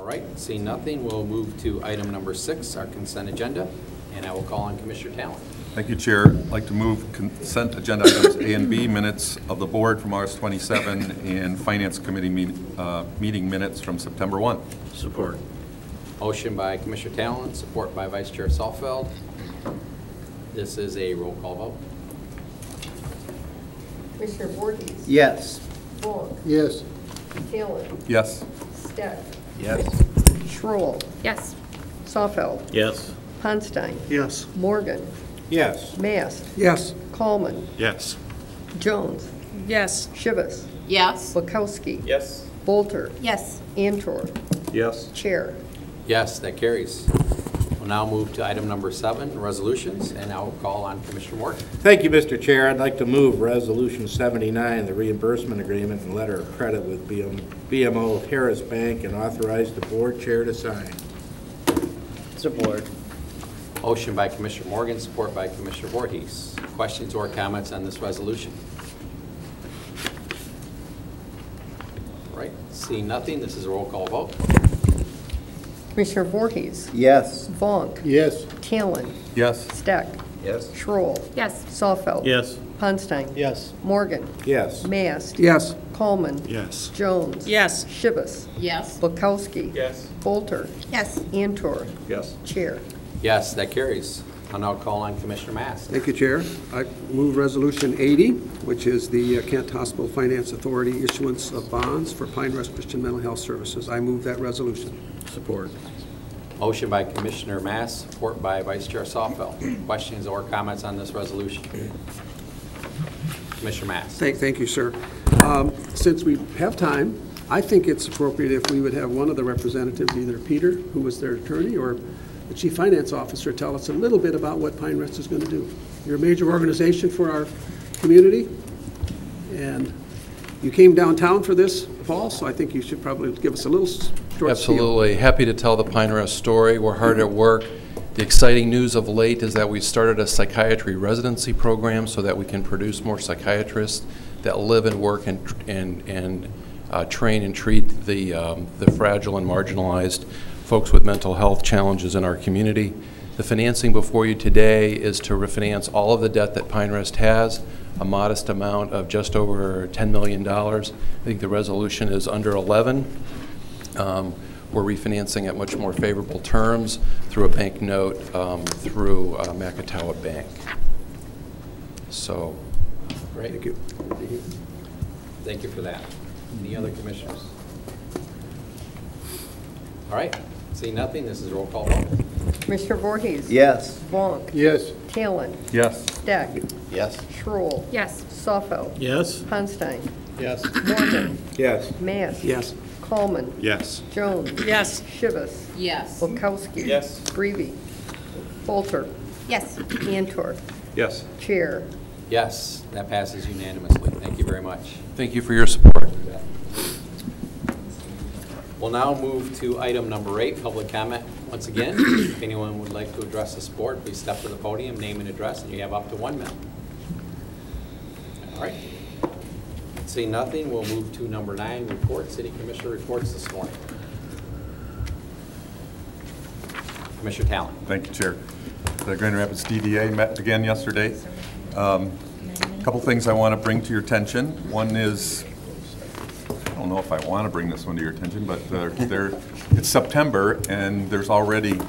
All right, seeing nothing, we'll move to item number 6, our consent agenda, and I will call on Commissioner Talen. Thank you, Chair. I'd like to move consent agenda items A and B, minutes of the board from August 27, and Finance Committee meeting minutes from September 1. Support. Motion by Commissioner Talen, support by Vice Chair Salfeld. This is a roll call vote. Commissioner Voorhees. Yes. Vaughn. Yes. Talen. Yes. Steck. Yes. Schroll. Yes. Sawfeld. Yes. Ponstein. Yes. Morgan. Yes. Mast. Yes. Coleman. Yes. Jones. Yes. Shivas. Yes. Bukowski. Yes. Bolter. Yes. Antor. Yes. Chair. Yes, that carries. We'll now move to item number 7, resolutions, and I will call on Commissioner Morgan. Thank you, Mr. Chair. I'd like to move Resolution 79, the reimbursement agreement and letter of credit with BMO Harris Bank, and authorize the board chair to sign. Support. Motion by Commissioner Morgan, support by Commissioner Voorhees. Questions or comments on this resolution? All right, seeing nothing, this is a roll call vote. Commissioner Voorhees. Yes. Vaughn. Yes. Talen. Yes. Steck. Yes. Schroll. Yes. Sawfeld. Yes. Ponstein. Yes. Morgan. Yes. Mast. Yes. Coleman. Yes. Jones. Yes. Shivas. Yes. Bukowski. Yes. Bolter. Yes. Antor. Yes. Chair. Yes, that carries. I'll now call on Commissioner Mast. Thank you, Chair. I move Resolution 80, which is the Kent Hospital Finance Authority issuance of bonds for Pine Rest Christian Mental Health Services. I move that resolution. Support. Motion by Commissioner Mast, support by Vice Chair Salfeld. Questions or comments on this resolution? Commissioner Mast. Thank you, sir. Since we have time, I think it's appropriate if we would have one of the representatives, either Peter, who was their attorney, or the Chief Finance Officer, tell us a little bit about what Pine Rest is going to do. You're a major organization for our community, and you came downtown for this fall, so I think you should probably give us a little short spiel. Absolutely. Happy to tell the Pine Rest story. We're hard at work. The exciting news of late is that we started a psychiatry residency program so that we can produce more psychiatrists that live and work and train and treat the fragile and marginalized folks with mental health challenges in our community. The financing before you today is to refinance all of the debt that Pine Rest has, a modest amount of just over $10 million. I think the resolution is under 11. We're refinancing at much more favorable terms through a bank note through Macatawa Bank. So, Great. Thank you. Thank you for that. Any other commissioners? All right, seeing nothing, this is a roll call vote. Commissioner Voorhees. Yes. Vaughn. Yes. Talen. Yes. Steck. Yes. Schroll. Yes. Sawfeld. Yes. Ponstein. Yes. Morgan. Yes. Mast. Yes. Coleman. Yes. Jones. Yes. Shivas. Yes. Bukowski. Yes. Breivy. Bolter. Yes. Antor. Yes. Chair. Yes, that passes unanimously. Thank you very much. thank you for your support. We'll now move to item number 8, public comment. Once again, if anyone would like to address the board, please step to the podium, name and address, and you have up to 1 minute. All right. Seeing nothing, we'll move to number 9, report, City Commissioner reports this morning. Commissioner Talen. Thank you, Chair. The Grand Rapids DDA met again yesterday. A couple things I want to bring to your attention. One is, I don't know if I want to bring this one to your attention, but it's September, and there's already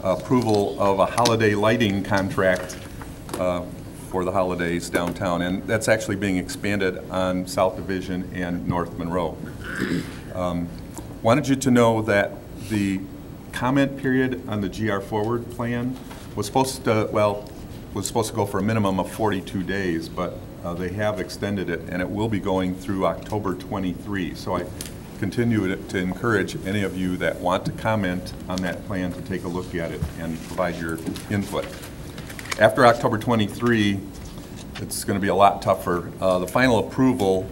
approval of a holiday lighting contract for the holidays downtown, and that's actually being expanded on South Division and North Monroe. Wanted you to know that the comment period on the GR Forward plan was supposed to, go for a minimum of 42 days, but they have extended it, and it will be going through October 23. So I continue to encourage any of you that want to comment on that plan to take a look at it and provide your input. After October 23, it's going to be a lot tougher. The final approval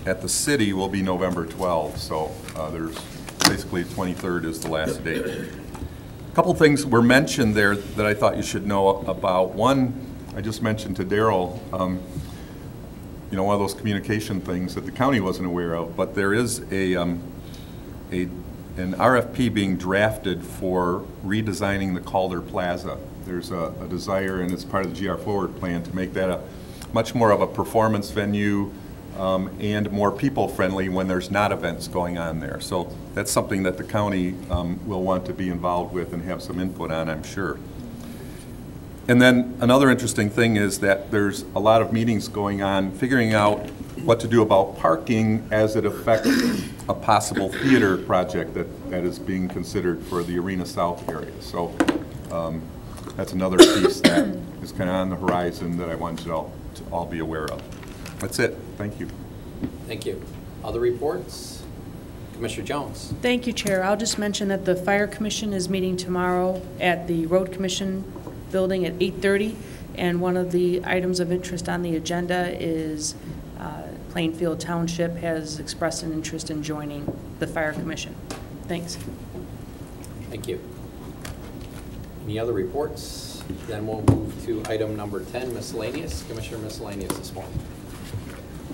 at the city will be November 12, so there's basically 23rd is the last date. A couple things were mentioned there that I thought you should know about. One, I just mentioned to Daryl, one of those communication things that the county wasn't aware of, but there is an an RFP being drafted for redesigning the Calder Plaza. There's a desire, and it's part of the GR Forward plan, to make that a much more of a performance venue and more people-friendly when there's not events going on there. So that's something that the county will want to be involved with and have some input on, I'm sure. And then another interesting thing is that there's a lot of meetings going on figuring out what to do about parking as it affects a possible theater project that is being considered for the Arena South area. So that's another piece that is kind of on the horizon that I wanted you all to all be aware of. That's it. Thank you. Thank you. Other reports? Commissioner Jones. Thank you, Chair. I'll just mention that the Fire Commission is meeting tomorrow at the Road Commission building at 8:30, and one of the items of interest on the agenda is Plainfield Township has expressed an interest in joining the Fire Commission. Thanks. Thank you. Any other reports? Then we'll move to item number 10, Miscellaneous. Commissioner Miscellaneous this morning.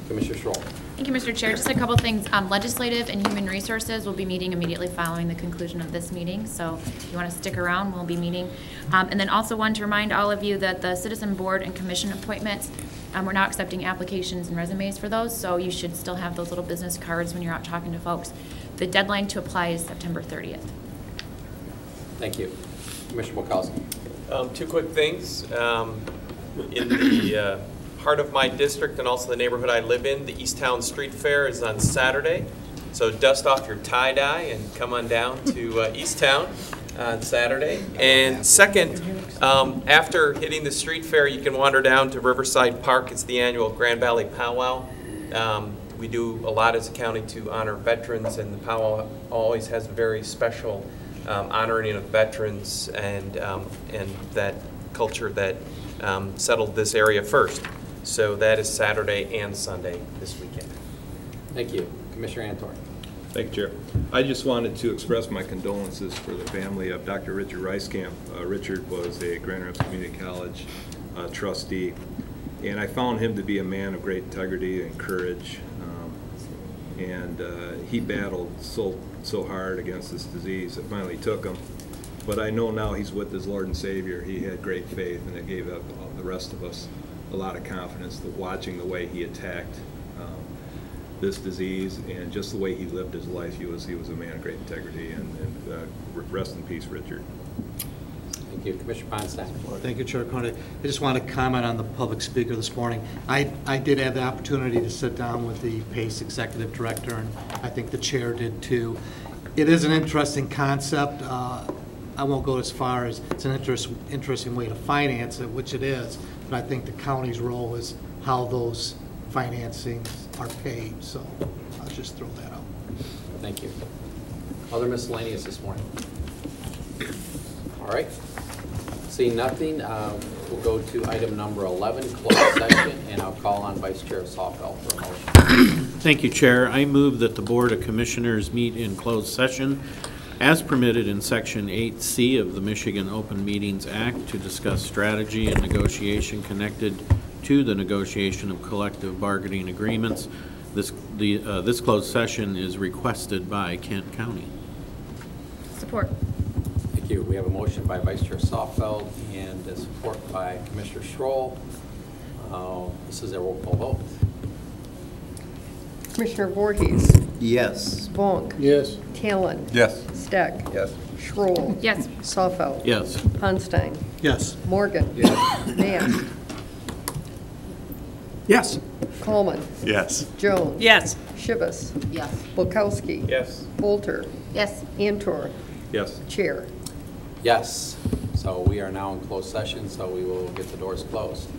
Commissioner Schroll. Thank you, Mr. Chair. Just a couple things. Legislative and Human Resources will be meeting immediately following the conclusion of this meeting. So if you want to stick around, we'll be meeting. And then also want to remind all of you that the Citizen Board and Commission appointments, we're now accepting applications and resumes for those. So you should still have those little business cards when you're out talking to folks. The deadline to apply is September 30th. Thank you. Commissioner Bukowski. Two quick things. In the heart of my district and also the neighborhood I live in, the Easttown Street Fair is on Saturday. So dust off your tie-dye and come on down to Easttown on Saturday. And second, after hitting the street fair, you can wander down to Riverside Park. It's the annual Grand Valley Powwow. We do a lot as a county to honor veterans, and the powwow always has a very special honoring of veterans and that culture that settled this area first. So that is Saturday and Sunday this weekend. Thank you. Commissioner Antor. Thank you, Chair. I just wanted to express my condolences for the family of Dr. Richard Reiskamp. Richard was a Grand Rapids Community College trustee, and I found him to be a man of great integrity and courage. He battled so hard against this disease. It finally took him. But I know now he's with his Lord and Savior. He had great faith, and it gave up the rest of us a lot of confidence that watching the way he attacked this disease and just the way he lived his life. He was a man of great integrity, and rest in peace, Richard. Thank you. Commissioner Ponstack. Thank you, Chair Coney. I just want to comment on the public speaker this morning. I did have the opportunity to sit down with the PACE Executive Director, and I think the Chair did too. It is an interesting concept. I won't go as far as it's an interesting way to finance it, which it is, but I think the county's role is how those financings are paid. So I'll just throw that out. Thank you. Other miscellaneous this morning? All right. Seeing nothing, we'll go to item number 11, closed session, and I'll call on Vice Chair Sawfeld for a motion. Thank you, Chair. I move that the Board of Commissioners meet in closed session as permitted in Section 8C of the Michigan Open Meetings Act to discuss strategy and negotiation connected to the negotiation of collective bargaining agreements. This closed session is requested by Kent County. Support. Thank you. We have a motion by Vice Chair Sawfeld and a support by Commissioner Schroll. This is a roll call vote. Commissioner Voorhees. Yes. Vaughn. Yes. Talen. Yes. Steck. Yes. Schroll. Yes. Sawfeld. Yes. Ponstein. Yes. Morgan. Yes. Nast. Yes. Coleman. Yes. Jones. Yes. Shivas. Yes. Bukowski. Yes. Bolter. Yes. Antor. Yes. Chair. Yes. So we are now in closed session, so we will get the doors closed.